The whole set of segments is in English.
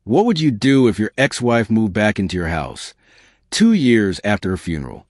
What would you do if your ex-wife moved back into your house 2 years after her funeral?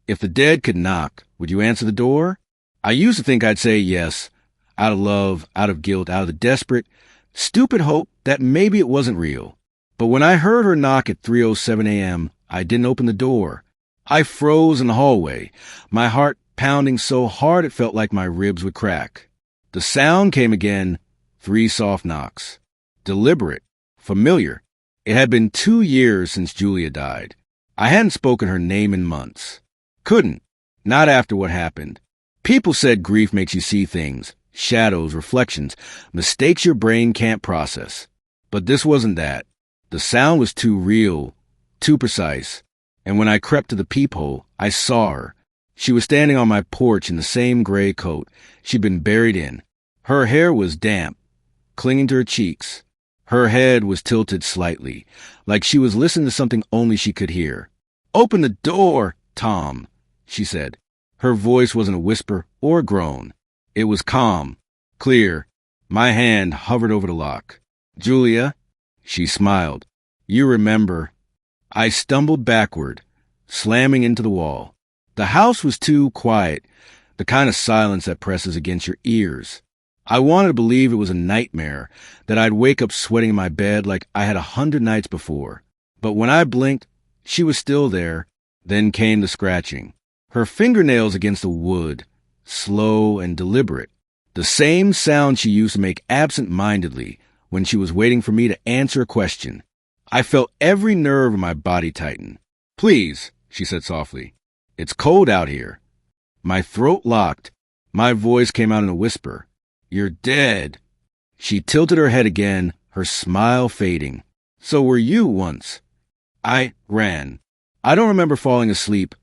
If the dead could knock, would you answer the door? I used to think I'd say yes, out of love, out of guilt, out of the desperate, stupid hope that maybe it wasn't real. But when I heard her knock at 3:07 a.m., I didn't open the door. I froze in the hallway, my heart pounding so hard it felt like my ribs would crack. The sound came again, 3 soft knocks. Deliberate, familiar. It had been 2 years since Julia died. I hadn't spoken her name in months. Couldn't. Not after what happened. People said grief makes you see things, shadows, reflections, mistakes your brain can't process. But this wasn't that. The sound was too real, too precise. And when I crept to the peephole, I saw her. She was standing on my porch in the same gray coat she'd been buried in. Her hair was damp, clinging to her cheeks. Her head was tilted slightly, like she was listening to something only she could hear. "Open the door, Tom," she said. Her voice wasn't a whisper or a groan. It was calm, clear. My hand hovered over the lock. "Julia?" She smiled. "You remember." I stumbled backward, slamming into the wall. The house was too quiet, the kind of silence that presses against your ears. I wanted to believe it was a nightmare, that I'd wake up sweating in my bed like I had 100 nights before. But when I blinked, she was still there. Then came the scratching. Her fingernails against the wood, slow and deliberate. The same sound she used to make absent-mindedly when she was waiting for me to answer a question. I felt every nerve in my body tighten. "Please," she said softly. "It's cold out here." My throat locked. My voice came out in a whisper. "You're dead." She tilted her head again, her smile fading. "So were you once." I ran. I don't remember falling asleep,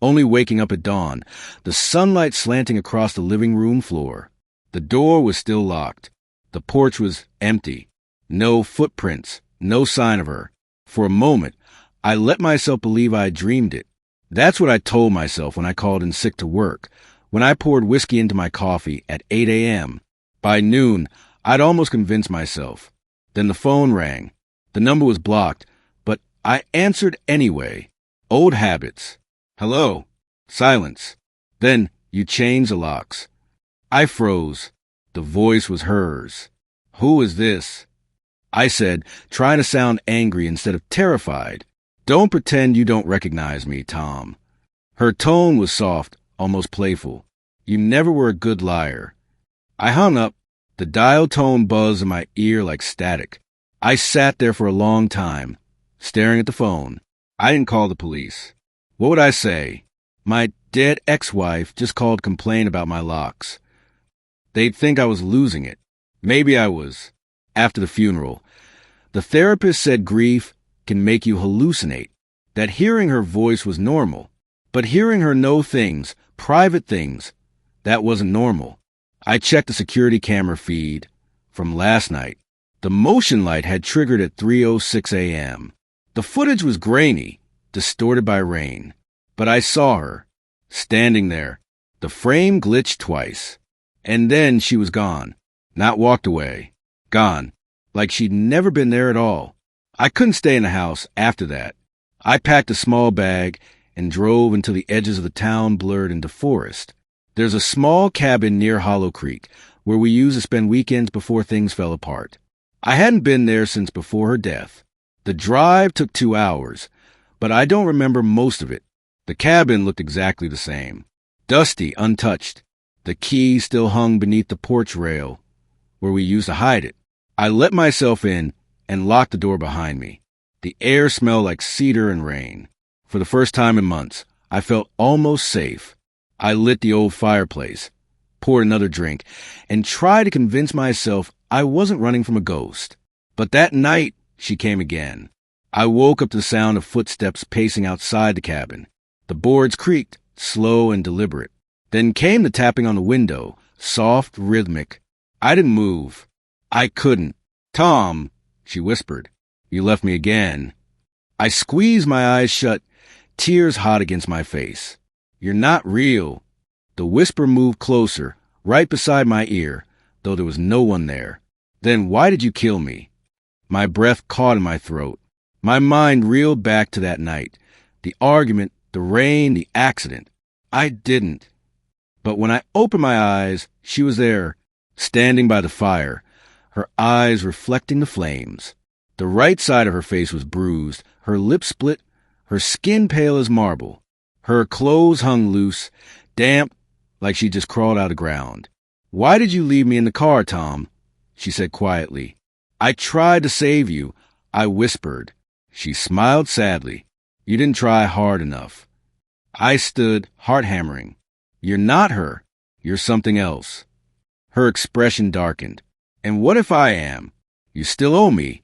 only waking up at dawn, the sunlight slanting across the living room floor. The door was still locked. The porch was empty. No footprints, no sign of her. For a moment, I let myself believe I had dreamed it. That's what I told myself when I called in sick to work, when I poured whiskey into my coffee at 8 a.m. By noon, I'd almost convinced myself. Then the phone rang. The number was blocked, but I answered anyway. Old habits. "Hello." Silence. Then you changed the locks. I froze. The voice was hers. "Who is this?" I said, trying to sound angry instead of terrified. "Don't pretend you don't recognize me, Tom." Her tone was soft, almost playful. "You never were a good liar." I hung up. The dial tone buzzed in my ear like static. I sat there for a long time, staring at the phone. I didn't call the police. What would I say? My dead ex-wife just called to complain about my locks. They'd think I was losing it. Maybe I was. After the funeral, the therapist said grief can make you hallucinate, that hearing her voice was normal. But hearing her know things, private things, that wasn't normal. I checked the security camera feed from last night. The motion light had triggered at 3:06 a.m. The footage was grainy, distorted by rain. But I saw her, standing there. The frame glitched twice. And then she was gone. Not walked away. Gone. Like she'd never been there at all. I couldn't stay in the house after that. I packed a small bag and drove until the edges of the town blurred into forest. There's a small cabin near Hollow Creek where we used to spend weekends before things fell apart. I hadn't been there since before her death. The drive took 2 hours, but I don't remember most of it. The cabin looked exactly the same. Dusty, untouched. The key still hung beneath the porch rail where we used to hide it. I let myself in and locked the door behind me. The air smelled like cedar and rain. For the first time in months, I felt almost safe. I lit the old fireplace, poured another drink, and tried to convince myself I wasn't running from a ghost. But that night, she came again. I woke up to the sound of footsteps pacing outside the cabin. The boards creaked, slow and deliberate. Then came the tapping on the window, soft, rhythmic. I didn't move. I couldn't. "Tom," she whispered. "You left me again." I squeezed my eyes shut, tears hot against my face. "You're not real." The whisper moved closer, right beside my ear, though there was no one there. "Then why did you kill me?" My breath caught in my throat. My mind reeled back to that night. The argument, the rain, the accident. I didn't. But when I opened my eyes, she was there, standing by the fire, her eyes reflecting the flames. The right side of her face was bruised, her lips split, her skin pale as marble. Her clothes hung loose, damp, like she just crawled out of ground. "Why did you leave me in the car, Tom?" she said quietly. "I tried to save you," I whispered. She smiled sadly. "You didn't try hard enough." I stood, heart hammering. "You're not her. You're something else." Her expression darkened. "And what if I am? You still owe me."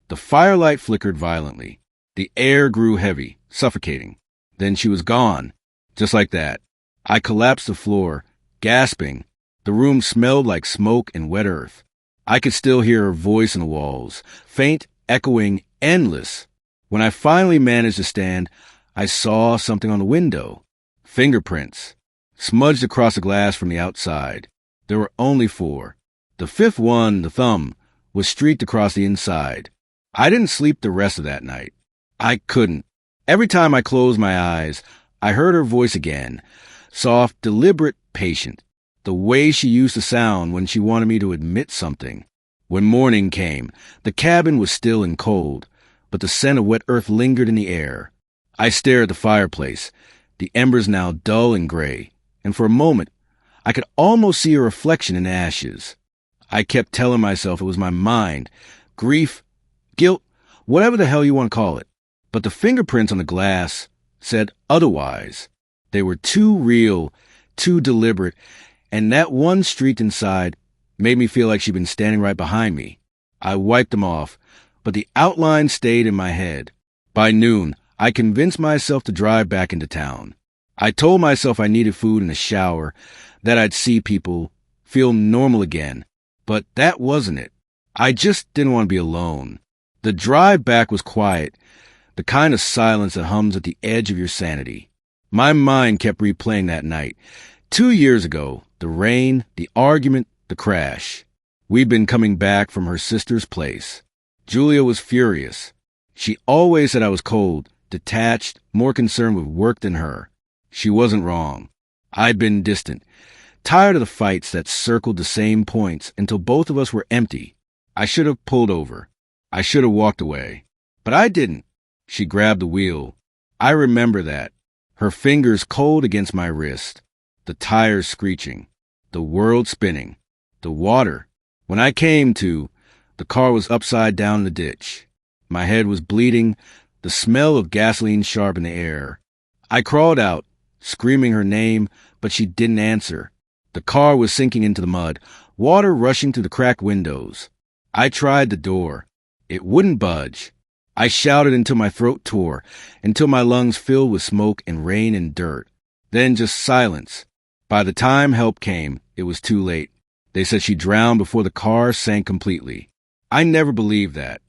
The firelight flickered violently. The air grew heavy, suffocating. Then she was gone, just like that. I collapsed to the floor, gasping. The room smelled like smoke and wet earth. I could still hear her voice in the walls, faint, echoing, endless. When I finally managed to stand, I saw something on the window. Fingerprints, smudged across the glass from the outside. There were only 4. The 5th one, the thumb, was streaked across the inside. I didn't sleep the rest of that night. I couldn't. Every time I closed my eyes, I heard her voice again. Soft, deliberate, patient. The way she used to sound when she wanted me to admit something. When morning came, the cabin was still and cold, but the scent of wet earth lingered in the air. I stared at the fireplace, the embers now dull and gray, and for a moment, I could almost see a reflection in the ashes. I kept telling myself it was my mind, grief, guilt, whatever the hell you want to call it. But the fingerprints on the glass said otherwise. They were too real, too deliberate, and that one streaked inside made me feel like she'd been standing right behind me. I wiped them off, but the outline stayed in my head. By noon, I convinced myself to drive back into town. I told myself I needed food and a shower, that I'd see people, feel normal again. But that wasn't it. I just didn't want to be alone. The drive back was quiet, the kind of silence that hums at the edge of your sanity. My mind kept replaying that night. 2 years ago, the rain, the argument, the crash. We'd been coming back from her sister's place. Julia was furious. She always said I was cold, detached, more concerned with work than her. She wasn't wrong. I'd been distant, tired of the fights that circled the same points until both of us were empty. I should have pulled over. I should have walked away. But I didn't. She grabbed the wheel. I remember that. Her fingers cold against my wrist. The tires screeching. The world spinning. The water. When I came to, the car was upside down in the ditch. My head was bleeding, the smell of gasoline sharp in the air. I crawled out, screaming her name, but she didn't answer. The car was sinking into the mud, water rushing through the cracked windows. I tried the door. It wouldn't budge. I shouted until my throat tore, until my lungs filled with smoke and rain and dirt. Then just silence. By the time help came, it was too late. They said she drowned before the car sank completely. I never believed that.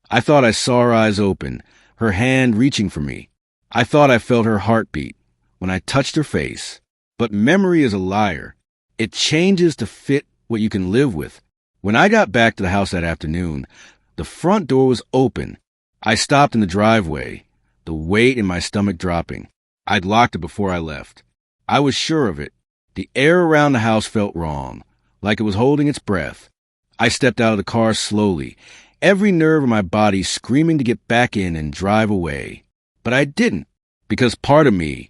I thought I saw her eyes open, her hand reaching for me. I thought I felt her heartbeat when I touched her face. But memory is a liar. It changes to fit what you can live with. When I got back to the house that afternoon, the front door was open. I stopped in the driveway, the weight in my stomach dropping. I'd locked it before I left. I was sure of it. The air around the house felt wrong, like it was holding its breath. I stepped out of the car slowly, every nerve in my body screaming to get back in and drive away. But I didn't, because part of me,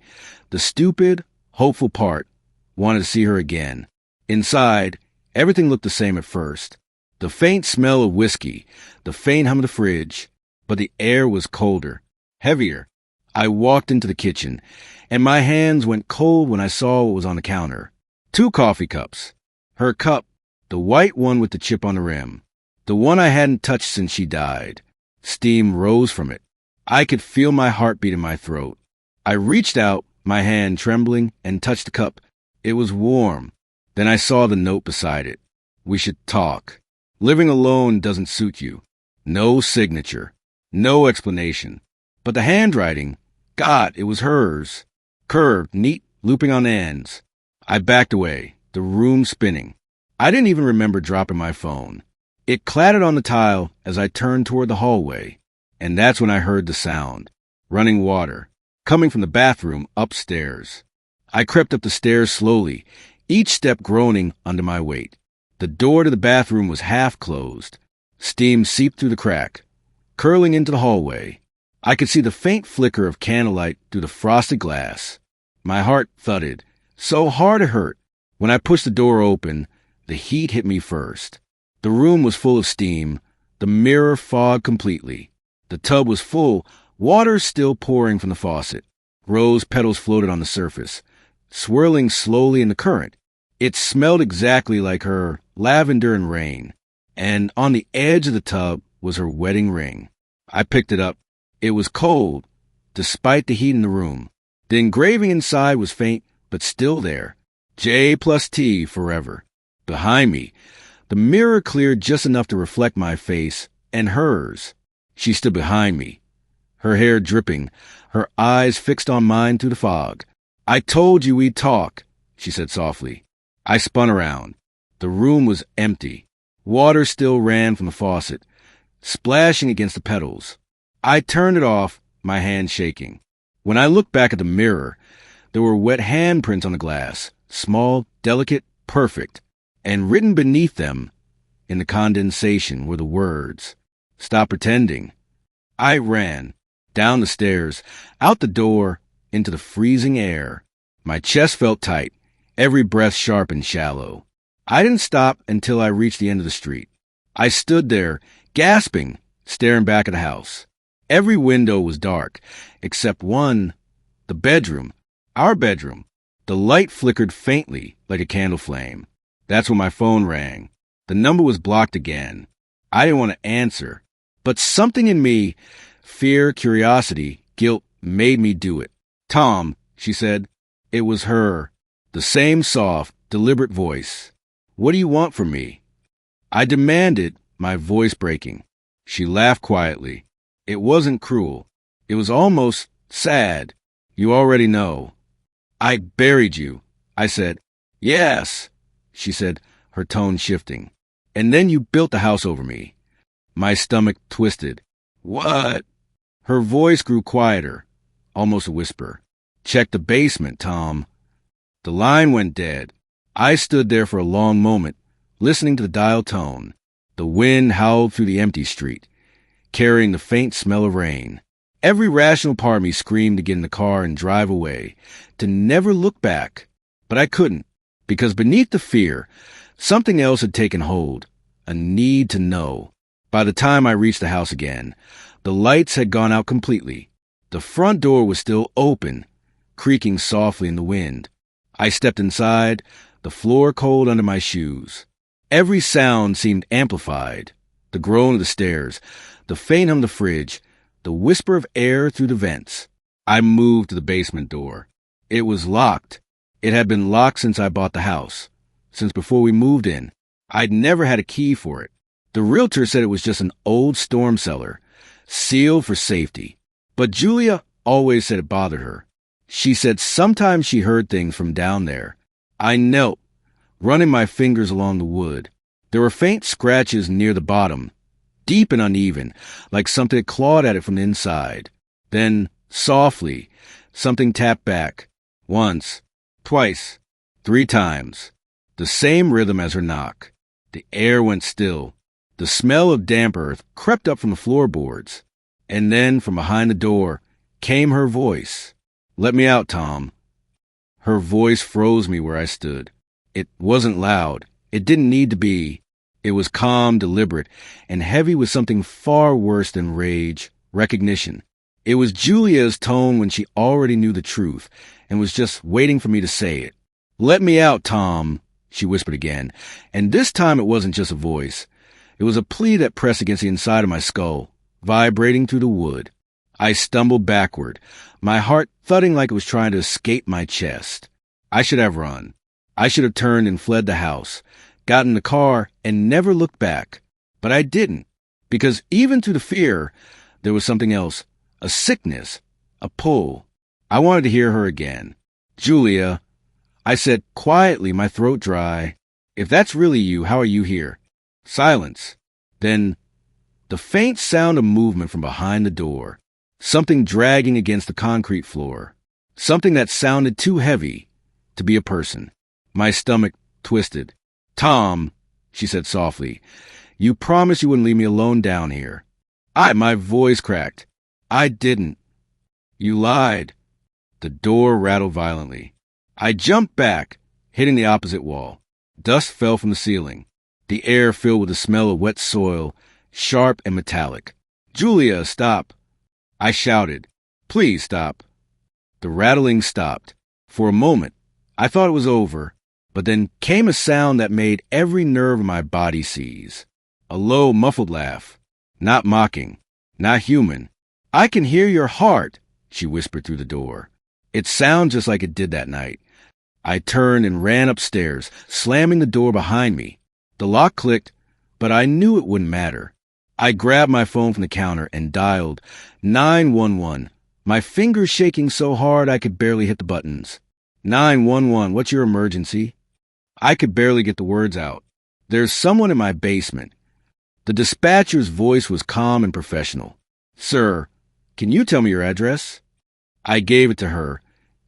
the stupid, hopeful part, wanted to see her again. Inside, everything looked the same at first. The faint smell of whiskey, the faint hum of the fridge, but the air was colder, heavier. I walked into the kitchen, and my hands went cold when I saw what was on the counter. 2 coffee cups. Her cup, the white one with the chip on the rim. The one I hadn't touched since she died. Steam rose from it. I could feel my heartbeat in my throat. I reached out, my hand trembling, and touched the cup. It was warm. Then I saw the note beside it. We should talk. Living alone doesn't suit you. No signature. No explanation. But the handwriting, God, it was hers. Curved, neat, looping on ends. I backed away, the room spinning. I didn't even remember dropping my phone. It clattered on the tile as I turned toward the hallway, and that's when I heard the sound. Running water, coming from the bathroom upstairs. I crept up the stairs slowly, each step groaning under my weight. The door to the bathroom was half closed. Steam seeped through the crack, curling into the hallway. I could see the faint flicker of candlelight through the frosted glass. My heart thudded, so hard it hurt. When I pushed the door open, the heat hit me first. The room was full of steam, the mirror fogged completely. The tub was full, water still pouring from the faucet. Rose petals floated on the surface, swirling slowly in the current. It smelled exactly like her, lavender and rain. And on the edge of the tub was her wedding ring. I picked it up. It was cold, despite the heat in the room. The engraving inside was faint, but still there. J+T forever. Behind me, the mirror cleared just enough to reflect my face and hers. She stood behind me, her hair dripping, her eyes fixed on mine through the fog. "I told you we'd talk," she said softly. I spun around. The room was empty. Water still ran from the faucet, splashing against the petals. I turned it off, my hand shaking. When I looked back at the mirror, there were wet handprints on the glass, small, delicate, perfect, and written beneath them, in the condensation, were the words, "Stop pretending." I ran, down the stairs, out the door, into the freezing air. My chest felt tight, every breath sharp and shallow. I didn't stop until I reached the end of the street. I stood there, gasping, staring back at the house. Every window was dark, except one, the bedroom, our bedroom. The light flickered faintly, like a candle flame. That's when my phone rang. The number was blocked again. I didn't want to answer, but something in me, fear, curiosity, guilt, made me do it. "Tom," she said. It was her, the same soft, deliberate voice. "What do you want from me?" I demanded, my voice breaking. She laughed quietly. It wasn't cruel. It was almost sad. "You already know." "I buried you," I said. "Yes," she said, her tone shifting. "And then you built the house over me." My stomach twisted. "What?" Her voice grew quieter, almost a whisper. "Check the basement, Tom." The line went dead. I stood there for a long moment, listening to the dial tone. The wind howled through the empty street, carrying the faint smell of rain. Every rational part of me screamed to get in the car and drive away, to never look back. But I couldn't, because beneath the fear, something else had taken hold, a need to know. By the time I reached the house again, the lights had gone out completely. The front door was still open, creaking softly in the wind. I stepped inside, the floor cold under my shoes. Every sound seemed amplified. The groan of the stairs, the faint hum of the fridge, the whisper of air through the vents. I moved to the basement door. It was locked. It had been locked since I bought the house, since before we moved in. I'd never had a key for it. The realtor said it was just an old storm cellar, sealed for safety. But Julia always said it bothered her. She said sometimes she heard things from down there. I knelt, running my fingers along the wood. There were faint scratches near the bottom, deep and uneven, like something had clawed at it from the inside. Then, softly, something tapped back. Once, twice, 3 times. The same rhythm as her knock. The air went still. The smell of damp earth crept up from the floorboards. And then, from behind the door, came her voice. "Let me out, Tom." Her voice froze me where I stood. It wasn't loud. It didn't need to be. It was calm, deliberate, and heavy with something far worse than rage, recognition. It was Julia's tone when she already knew the truth and was just waiting for me to say it. "Let me out, Tom," she whispered again, and this time it wasn't just a voice. It was a plea that pressed against the inside of my skull, vibrating through the wood. I stumbled backward, my heart thudding like it was trying to escape my chest. I should have run. I should have turned and fled the house, got in the car, and never looked back. But I didn't, because even through the fear, there was something else, a sickness, a pull. I wanted to hear her again. "Julia," I said quietly, my throat dry. "If that's really you, how are you here?" Silence. Then the faint sound of movement from behind the door, something dragging against the concrete floor, something that sounded too heavy to be a person. My stomach twisted. "Tom," she said softly, "you promised you wouldn't leave me alone down here." My voice cracked. "I didn't." "You lied." The door rattled violently. I jumped back, hitting the opposite wall. Dust fell from the ceiling. The air filled with the smell of wet soil, sharp and metallic. "Julia, stop!" I shouted. "Please stop." The rattling stopped. For a moment, I thought it was over, but then came a sound that made every nerve in my body seize. A low, muffled laugh. Not mocking. Not human. "I can hear your heart," she whispered through the door. It sounded just like it did that night. I turned and ran upstairs, slamming the door behind me. The lock clicked, but I knew it wouldn't matter. I grabbed my phone from the counter and dialed 911, my fingers shaking so hard I could barely hit the buttons. 911, what's your emergency? I could barely get the words out. "There's someone in my basement." The dispatcher's voice was calm and professional. "Sir, can you tell me your address?" I gave it to her,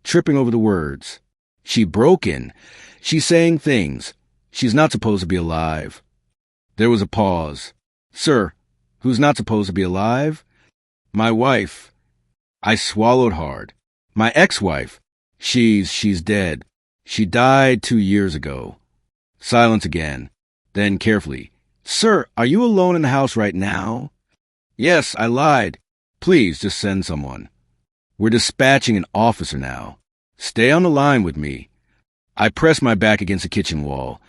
tripping over the words. She broke in. She's saying things. She's not supposed to be alive. There was a pause. "Sir, who's not supposed to be alive?" "My wife." I swallowed hard. "My ex-wife. She's dead. She died 2 years ago." Silence again. Then carefully. "Sir, are you alone in the house right now?" "Yes, I lied. Please just send someone. We're dispatching an officer now. Stay on the line with me." I pressed my back against the kitchen wall,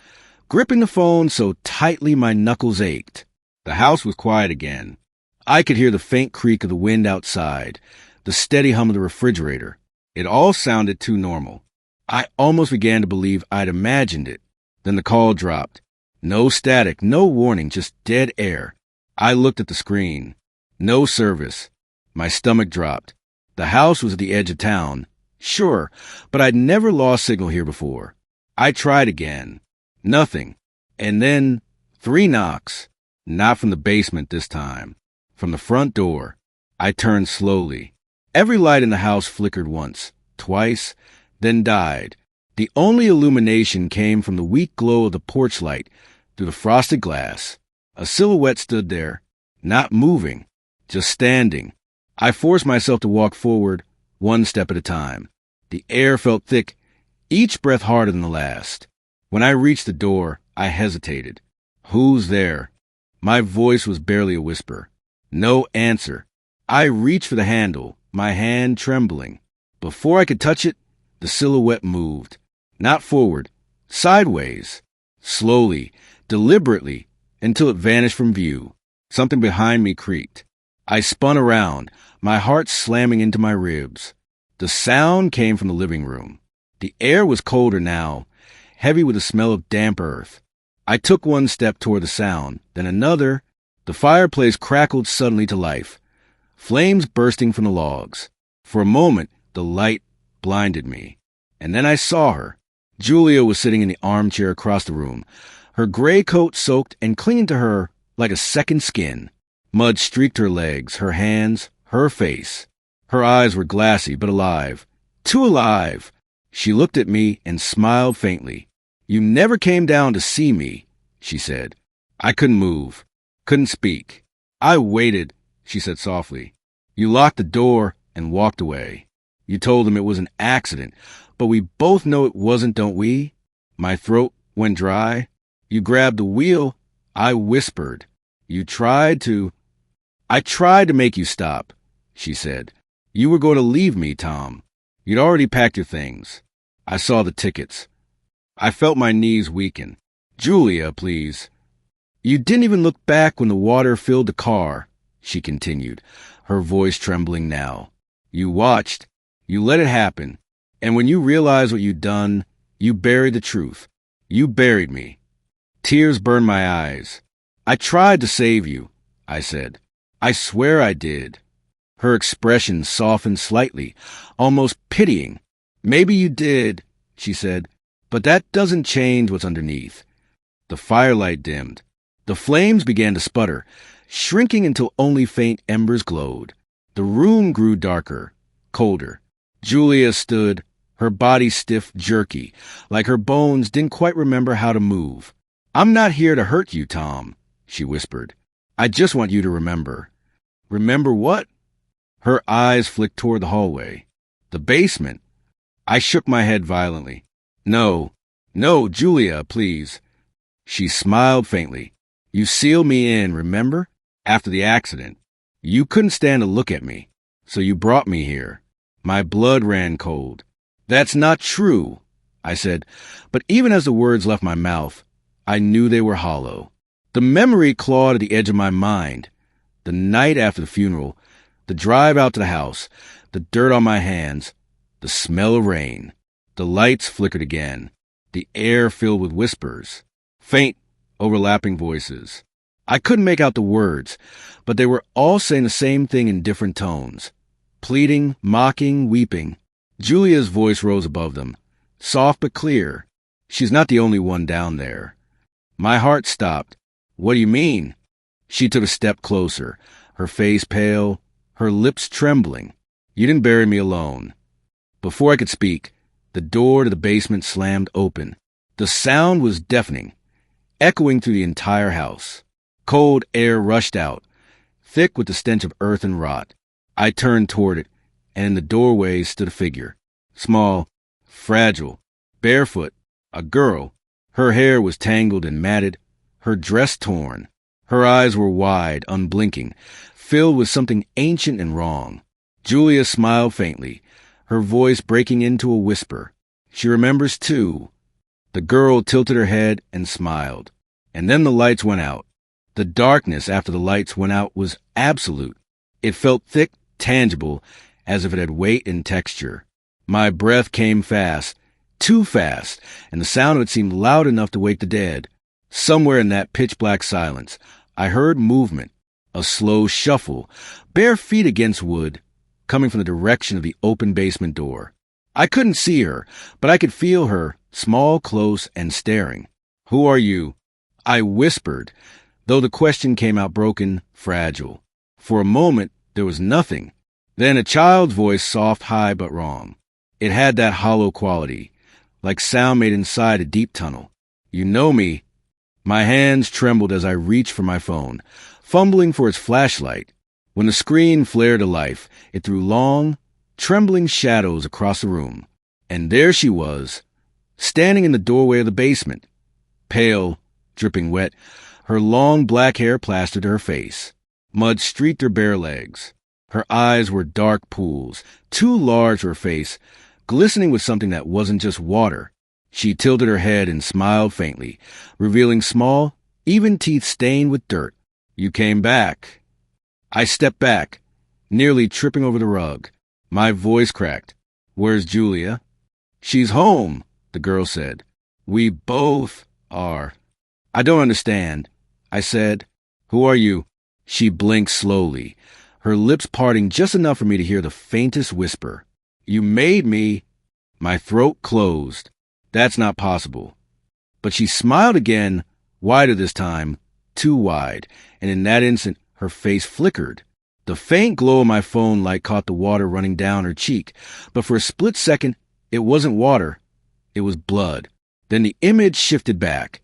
gripping the phone so tightly my knuckles ached. The house was quiet again. I could hear the faint creak of the wind outside, the steady hum of the refrigerator. It all sounded too normal. I almost began to believe I'd imagined it. Then the call dropped. No static, no warning, just dead air. I looked at the screen. No service. My stomach dropped. The house was at the edge of town. Sure, but I'd never lost signal here before. I tried again. Nothing. And then 3 knocks. Not from the basement this time. From the front door. I turned slowly. Every light in the house flickered once, twice, then died. The only illumination came from the weak glow of the porch light through the frosted glass. A silhouette stood there, not moving, just standing. I forced myself to walk forward, 1 step at a time. The air felt thick, each breath harder than the last. When I reached the door, I hesitated. "Who's there?" My voice was barely a whisper. No answer. I reached for the handle, my hand trembling. Before I could touch it, the silhouette moved. Not forward, sideways. Slowly, deliberately, until it vanished from view. Something behind me creaked. I spun around, my heart slamming into my ribs. The sound came from the living room. The air was colder now, heavy with the smell of damp earth. I took 1 step toward the sound, then another. The fireplace crackled suddenly to life, flames bursting from the logs. For a moment, the light blinded me. And then I saw her. Julia was sitting in the armchair across the room, her gray coat soaked and clinging to her like a second skin. Mud streaked her legs, her hands, her face. Her eyes were glassy but alive. Too alive. She looked at me and smiled faintly. "You never came down to see me," she said. I couldn't move, couldn't speak. "I waited," she said softly. "You locked the door and walked away. You told them it was an accident, but we both know it wasn't, don't we?" My throat went dry. "You grabbed the wheel," I whispered. I tried to make you stop," she said. "You were going to leave me, Tom. You'd already packed your things. I saw the tickets." I felt my knees weaken. "Julia, please." "You didn't even look back when the water filled the car," she continued, her voice trembling now. "You watched. You let it happen. And when you realized what you'd done, you buried the truth. You buried me." Tears burned my eyes. "I tried to save you," I said. "I swear I did." Her expression softened slightly, almost pitying. "Maybe you did," she said, "but that doesn't change what's underneath." The firelight dimmed. The flames began to sputter, shrinking until only faint embers glowed. The room grew darker, colder. Julia stood, her body stiff, jerky, like her bones didn't quite remember how to move. "I'm not here to hurt you, Tom," she whispered. "I just want you to remember." "Remember what?" Her eyes flicked toward the hallway. "The basement." I shook my head violently. No, Julia, please." She smiled faintly. "You sealed me in, remember? After the accident. You couldn't stand to look at me, so you brought me here." My blood ran cold. "That's not true," I said, but even as the words left my mouth, I knew they were hollow. The memory clawed at the edge of my mind. The night after the funeral, the drive out to the house, the dirt on my hands, the smell of rain. The lights flickered again, the air filled with whispers, faint, overlapping voices. I couldn't make out the words, but they were all saying the same thing in different tones. Pleading, mocking, weeping. Julia's voice rose above them, soft but clear. "She's not the only one down there." My heart stopped. "What do you mean?" She took a step closer, her face pale, her lips trembling. "You didn't bury me alone." Before I could speak, the door to the basement slammed open. The sound was deafening, echoing through the entire house. Cold air rushed out, thick with the stench of earth and rot. I turned toward it, and in the doorway stood a figure. Small, fragile, barefoot, a girl. Her hair was tangled and matted, her dress torn. Her eyes were wide, unblinking, filled with something ancient and wrong. Julia smiled faintly, her voice breaking into a whisper. She remembers too. The girl tilted her head and smiled. And then the lights went out. The darkness after the lights went out was absolute. It felt thick, tangible, as if it had weight and texture. My breath came fast, too fast, and the sound of it seemed loud enough to wake the dead. Somewhere in that pitch-black silence, I heard movement, a slow shuffle, bare feet against wood, coming from the direction of the open basement door. I couldn't see her, but I could feel her, small, close, and staring. "Who are you?" I whispered, though the question came out broken, fragile. For a moment, there was nothing. Then a child's voice, soft, high, but wrong. It had that hollow quality, like sound made inside a deep tunnel. "You know me." My hands trembled as I reached for my phone, fumbling for its flashlight. When the screen flared to life, it threw long, trembling shadows across the room. And there she was, standing in the doorway of the basement, pale, dripping wet, her long black hair plastered to her face. Mud streaked her bare legs. Her eyes were dark pools, too large for her face, glistening with something that wasn't just water. She tilted her head and smiled faintly, revealing small, even teeth stained with dirt. "You came back." I stepped back, nearly tripping over the rug. My voice cracked. "Where's Julia?" "She's home," the girl said. "We both are." "I don't understand," I said. "Who are you?" She blinked slowly, her lips parting just enough for me to hear the faintest whisper. "You made me." My throat closed. "That's not possible." But she smiled again, wider this time, too wide, and in that instant her face flickered. The faint glow of my phone light caught the water running down her cheek, but for a split second, it wasn't water. It was blood. Then the image shifted back,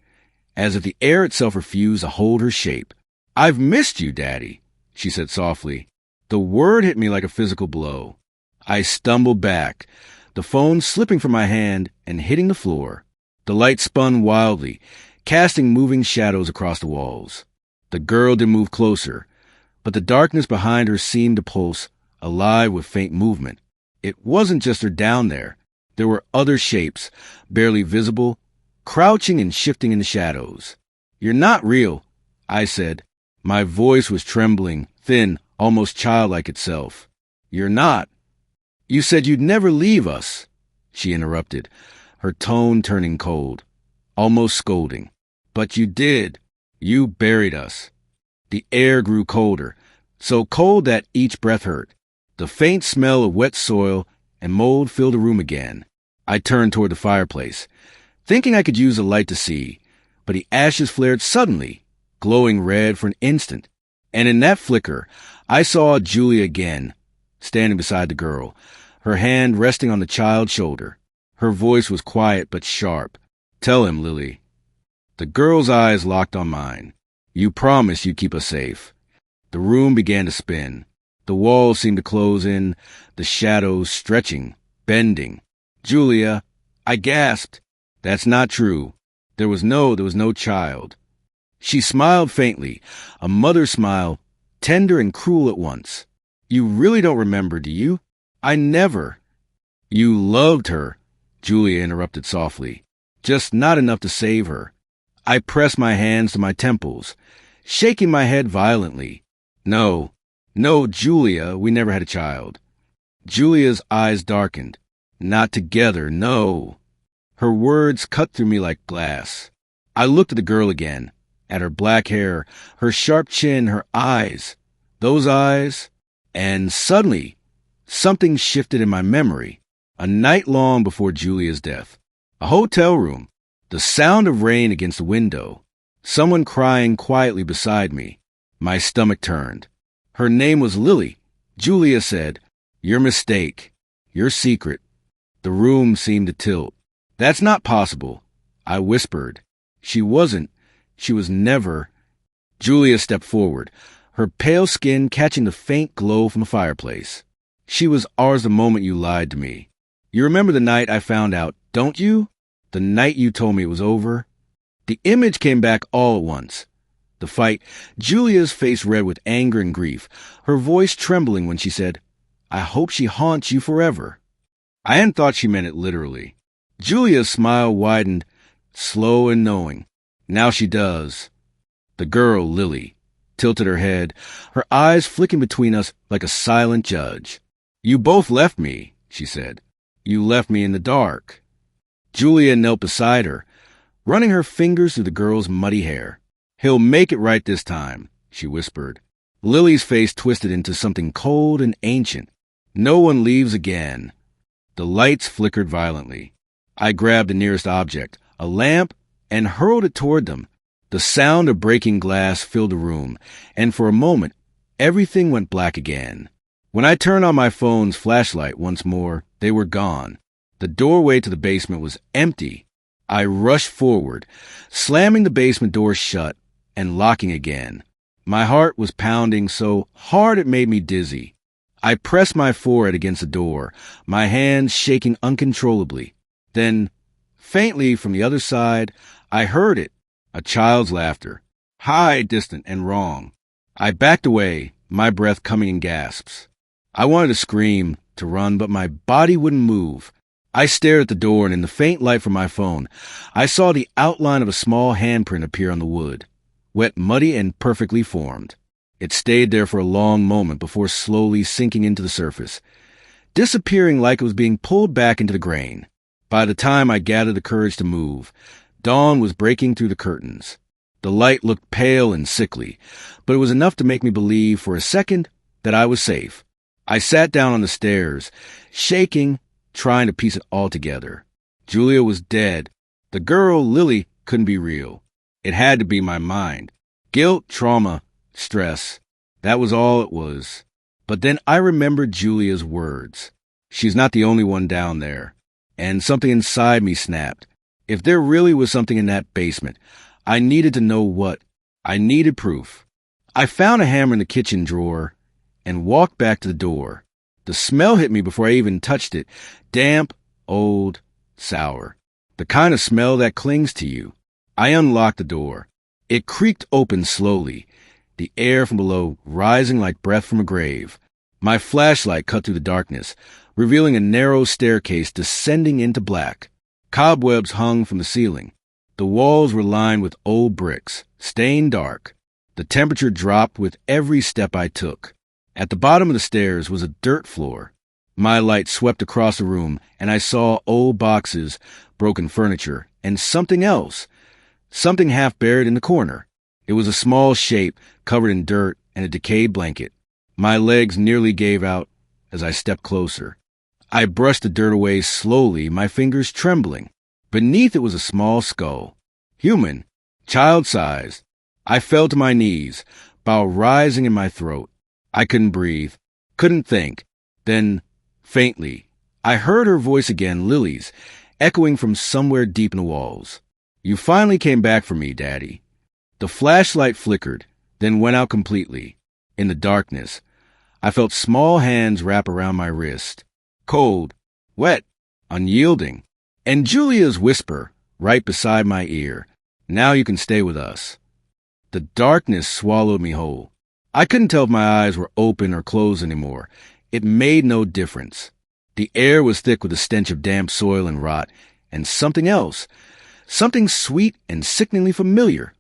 as if the air itself refused to hold her shape. "I've missed you, Daddy," she said softly. The word hit me like a physical blow. I stumbled back, the phone slipping from my hand and hitting the floor. The light spun wildly, casting moving shadows across the walls. The girl didn't move closer, but the darkness behind her seemed to pulse, alive with faint movement. It wasn't just her down there. There were other shapes, barely visible, crouching and shifting in the shadows. "You're not real," I said. My voice was trembling, thin, almost childlike itself. "You're not." "You said you'd never leave us," she interrupted, her tone turning cold, almost scolding. "But you did. You buried us." The air grew colder, so cold that each breath hurt. The faint smell of wet soil and mold filled the room again. I turned toward the fireplace, thinking I could use the light to see, but the ashes flared suddenly, glowing red for an instant. And in that flicker, I saw Julia again, standing beside the girl, her hand resting on the child's shoulder. Her voice was quiet but sharp. "Tell him, Lily." The girl's eyes locked on mine. "You promise you'd keep us safe." The room began to spin. The walls seemed to close in, the shadows stretching, bending. "Julia," I gasped. "That's not true. There was no child." She smiled faintly, a mother's smile, tender and cruel at once. "You really don't remember, do you? I never." "You loved her," Julia interrupted softly. "Just not enough to save her." I pressed my hands to my temples, shaking my head violently. No, Julia, we never had a child." Julia's eyes darkened. "Not together, no." Her words cut through me like glass. I looked at the girl again, at her black hair, her sharp chin, her eyes. Those eyes. And suddenly, something shifted in my memory. A night long before Julia's death. A hotel room. The sound of rain against the window. Someone crying quietly beside me. My stomach turned. Her name was Lily. Julia said, "Your mistake. Your secret." The room seemed to tilt. "That's not possible," I whispered. She was never. Julia stepped forward, her pale skin catching the faint glow from the fireplace. "She was ours the moment you lied to me. You remember the night I found out, don't you? The night you told me it was over?" The image came back all at once. The fight, Julia's face red with anger and grief, her voice trembling when she said, "I hope she haunts you forever." I hadn't thought she meant it literally. Julia's smile widened, slow and knowing. "Now she does." The girl, Lily, tilted her head, her eyes flicking between us like a silent judge. "You both left me," she said. "You left me in the dark." Julia knelt beside her, running her fingers through the girl's muddy hair. "He'll make it right this time," she whispered. Lily's face twisted into something cold and ancient. "No one leaves again." The lights flickered violently. I grabbed the nearest object, a lamp, and hurled it toward them. The sound of breaking glass filled the room, and for a moment, everything went black again. When I turned on my phone's flashlight once more, they were gone. The doorway to the basement was empty. I rushed forward, slamming the basement door shut and locking again. My heart was pounding so hard it made me dizzy. I pressed my forehead against the door, my hands shaking uncontrollably. Then, faintly from the other side, I heard it, a child's laughter, high, distant, and wrong. I backed away, my breath coming in gasps. I wanted to scream, to run, but my body wouldn't move. I stared at the door, and in the faint light from my phone, I saw the outline of a small handprint appear on the wood, wet, muddy, and perfectly formed. It stayed there for a long moment before slowly sinking into the surface, disappearing like it was being pulled back into the grain. By the time I gathered the courage to move, dawn was breaking through the curtains. The light looked pale and sickly, but it was enough to make me believe for a second that I was safe. I sat down on the stairs, shaking, trying to piece it all together. Julia was dead. The girl, Lily, couldn't be real. It had to be my mind. Guilt, trauma, stress. That was all it was. But then I remembered Julia's words. She's not the only one down there. And something inside me snapped. If there really was something in that basement, I needed to know what. I needed proof. I found a hammer in the kitchen drawer and walked back to the door. The smell hit me before I even touched it. Damp, old, sour. The kind of smell that clings to you. I unlocked the door. It creaked open slowly, the air from below rising like breath from a grave. My flashlight cut through the darkness, revealing a narrow staircase descending into black. Cobwebs hung from the ceiling. The walls were lined with old bricks, stained dark. The temperature dropped with every step I took. At the bottom of the stairs was a dirt floor. My light swept across the room, and I saw old boxes, broken furniture, and something else. Something half buried in the corner. It was a small shape covered in dirt and a decayed blanket. My legs nearly gave out as I stepped closer. I brushed the dirt away slowly, my fingers trembling. Beneath it was a small skull. Human, child-sized, I fell to my knees, bile rising in my throat. I couldn't breathe, couldn't think. Then, faintly, I heard her voice again, Lily's, echoing from somewhere deep in the walls. You finally came back for me, Daddy. The flashlight flickered, then went out completely. In the darkness, I felt small hands wrap around my wrist. Cold, wet, unyielding. And Julia's whisper, right beside my ear. Now you can stay with us. The darkness swallowed me whole. I couldn't tell if my eyes were open or closed anymore. It made no difference. The air was thick with the stench of damp soil and rot, and something else, something sweet and sickeningly familiar,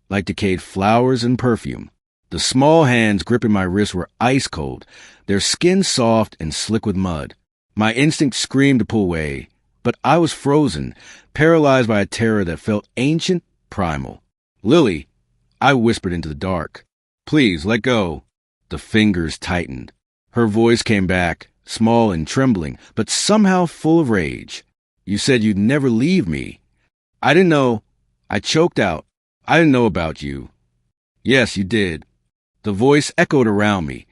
like decayed flowers and perfume. The small hands gripping my wrist were ice cold, their skin soft and slick with mud. My instinct screamed to pull away, but I was frozen, paralyzed by a terror that felt ancient, primal. Lily, I whispered into the dark. Please, let go. The fingers tightened. Her voice came back, small and trembling, but somehow full of rage. You said you'd never leave me. I didn't know. I choked out. I didn't know about you. Yes, you did. The voice echoed around me,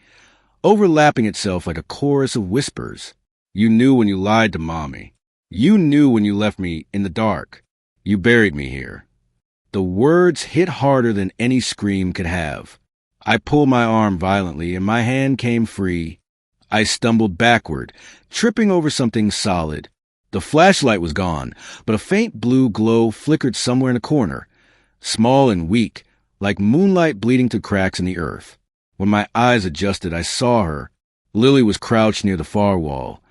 overlapping itself like a chorus of whispers. You knew when you lied to Mommy. You knew when you left me in the dark. You buried me here. The words hit harder than any scream could have. I pulled my arm violently and my hand came free. I stumbled backward, tripping over something solid. The flashlight was gone, but a faint blue glow flickered somewhere in a corner, small and weak, like moonlight bleeding through cracks in the earth. When my eyes adjusted, I saw her. Lily was crouched near the far wall,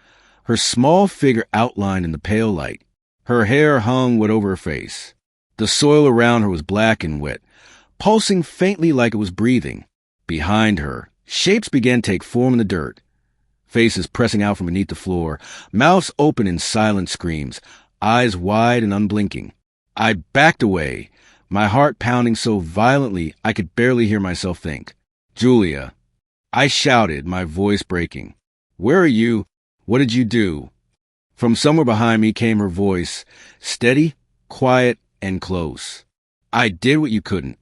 her small figure outlined in the pale light. Her hair hung wet over her face. The soil around her was black and wet, pulsing faintly like it was breathing. Behind her, shapes began to take form in the dirt. Faces pressing out from beneath the floor, mouths open in silent screams, eyes wide and unblinking. I backed away, my heart pounding so violently I could barely hear myself think. Julia, I shouted, my voice breaking. Where are you? What did you do? From somewhere behind me came her voice, steady, quiet, and close. I did what you couldn't.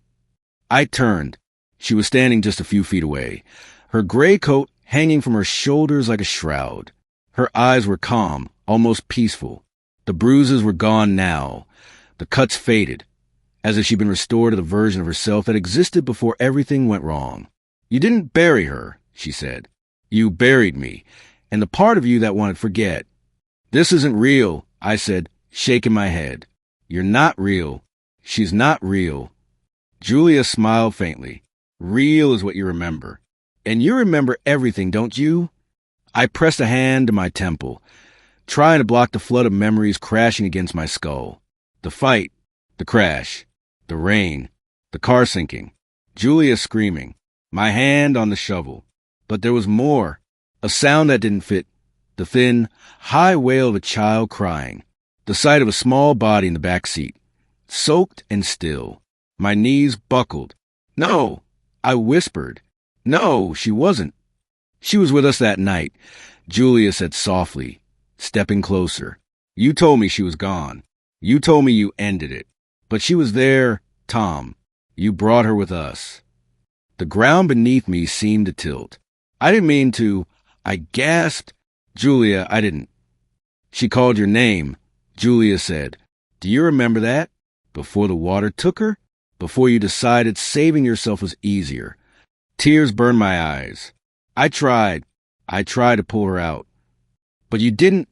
I turned. She was standing just a few feet away, her gray coat hanging from her shoulders like a shroud. Her eyes were calm, almost peaceful. The bruises were gone now. The cuts faded, as if she'd been restored to the version of herself that existed before everything went wrong. You didn't bury her, she said. You buried me, and the part of you that wanted to forget. This isn't real, I said, shaking my head. You're not real. She's not real. Julia smiled faintly. Real is what you remember. And you remember everything, don't you? I pressed a hand to my temple, trying to block the flood of memories crashing against my skull. The fight, the crash, the rain, the car sinking, Julia screaming, my hand on the shovel. But there was more, a sound that didn't fit, the thin, high wail of a child crying, the sight of a small body in the back seat, soaked and still. My knees buckled. No, I whispered. No, she wasn't. She was with us that night, Julia said softly, stepping closer. You told me she was gone. You told me you ended it. But she was there, Tom. You brought her with us. The ground beneath me seemed to tilt. I didn't mean to. I gasped. Julia, I didn't. She called your name, Julia said. Do you remember that? Before the water took her? Before you decided saving yourself was easier. Tears burned my eyes. I tried to pull her out. But you didn't,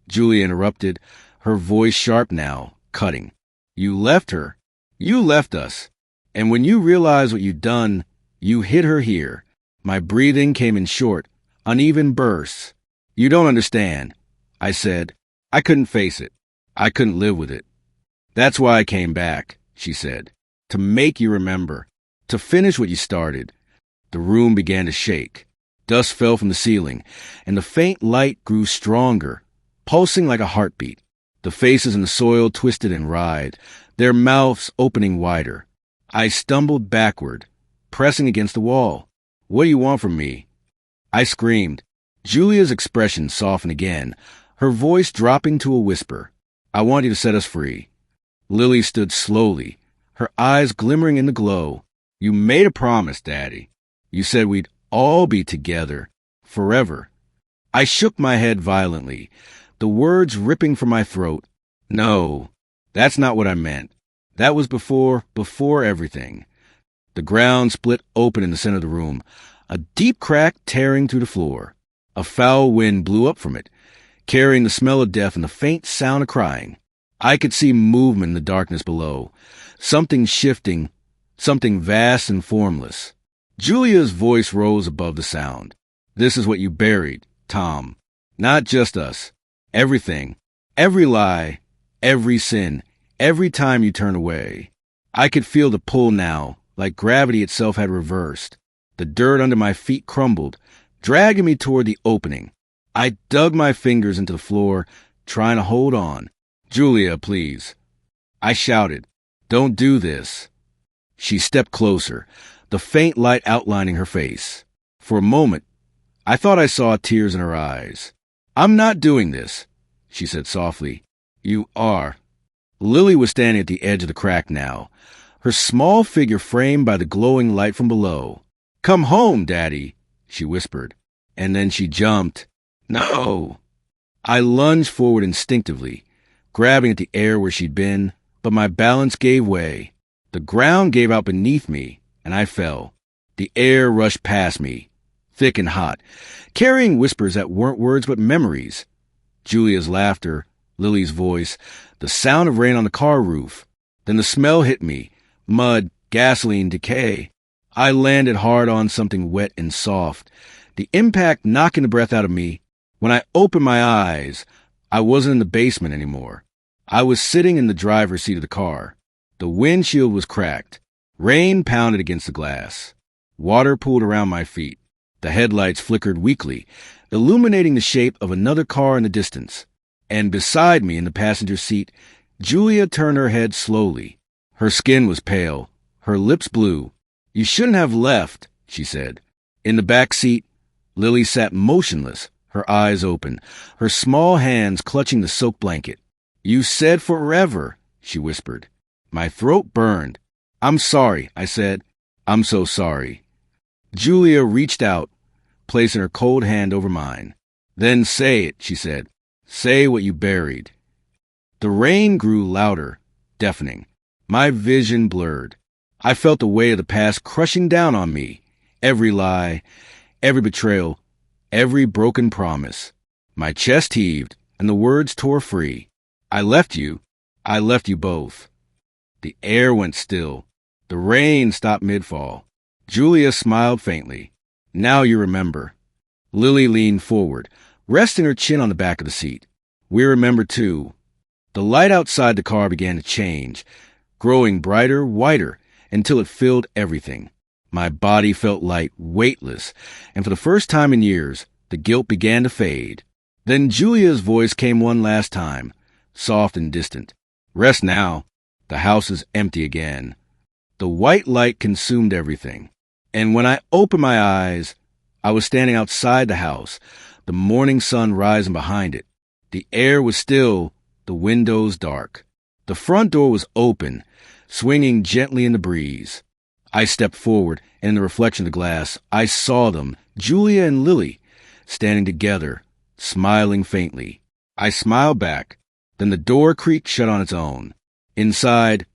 Julia interrupted, her voice sharp now, cutting. You left her. You left us. And when you realized what you'd done, you hid her here. My breathing came in short, uneven bursts. You don't understand, I said. I couldn't face it. I couldn't live with it. That's why I came back, she said. To make you remember. To finish what you started. The room began to shake. Dust fell from the ceiling, and the faint light grew stronger, pulsing like a heartbeat. The faces in the soil twisted and writhed, their mouths opening wider. I stumbled backward, pressing against the wall. What do you want from me? I screamed. Julia's expression softened again, her voice dropping to a whisper. I want you to set us free. Lily stood slowly, her eyes glimmering in the glow. You made a promise, Daddy. You said we'd all be together forever. I shook my head violently, the words ripping from my throat. No, that's not what I meant. That was before everything. The ground split open in the center of the room, a deep crack tearing through the floor. A foul wind blew up from it, carrying the smell of death and the faint sound of crying. I could see movement in the darkness below, something shifting, something vast and formless. Julia's voice rose above the sound. This is what you buried, Tom. Not just us. Everything. Every lie. Every sin. Every time you turn away. I could feel the pull now, like gravity itself had reversed. The dirt under my feet crumbled, dragging me toward the opening. I dug my fingers into the floor, trying to hold on. Julia, please. I shouted, don't do this. She stepped closer, the faint light outlining her face. For a moment, I thought I saw tears in her eyes. I'm not doing this, she said softly. You are. Lily was standing at the edge of the crack now, her small figure framed by the glowing light from below. Come home, Daddy, she whispered. And then she jumped. No. I lunged forward instinctively, grabbing at the air where she'd been, but my balance gave way. The ground gave out beneath me, and I fell. The air rushed past me, thick and hot, carrying whispers that weren't words but memories. Julia's laughter, Lily's voice, the sound of rain on the car roof. Then the smell hit me, mud, gasoline, decay. I landed hard on something wet and soft, the impact knocking the breath out of me. When I opened my eyes, I wasn't in the basement anymore. I was sitting in the driver's seat of the car. The windshield was cracked. Rain pounded against the glass. Water pooled around my feet. The headlights flickered weakly, illuminating the shape of another car in the distance. And beside me in the passenger seat, Julia turned her head slowly. Her skin was pale, her lips blue. You shouldn't have left, she said. In the back seat, Lily sat motionless, her eyes open, her small hands clutching the soaked blanket. You said forever, she whispered. My throat burned. I'm sorry, I said. I'm so sorry. Julia reached out, placing her cold hand over mine. Then say it, she said. Say what you buried. The rain grew louder, deafening. My vision blurred. I felt the weight of the past crushing down on me. Every lie, every betrayal, every broken promise. My chest heaved, and the words tore free. I left you both. The air went still. The rain stopped mid-fall. Julia smiled faintly. Now you remember. Lily leaned forward, resting her chin on the back of the seat. We remember too. The light outside the car began to change, growing brighter, whiter, until it filled everything. My body felt light, weightless, and for the first time in years, the guilt began to fade. Then Julia's voice came one last time, soft and distant. Rest now. The house is empty again. The white light consumed everything. And when I opened my eyes, I was standing outside the house, the morning sun rising behind it. The air was still, the windows dark. The front door was open, swinging gently in the breeze. I stepped forward, and in the reflection of the glass, I saw them, Julia and Lily, standing together, smiling faintly. I smiled back. Then the door creaked shut on its own. Inside,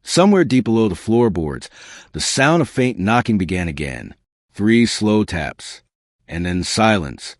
somewhere deep below the floorboards, the sound of faint knocking began again. 3 slow taps, and then silence.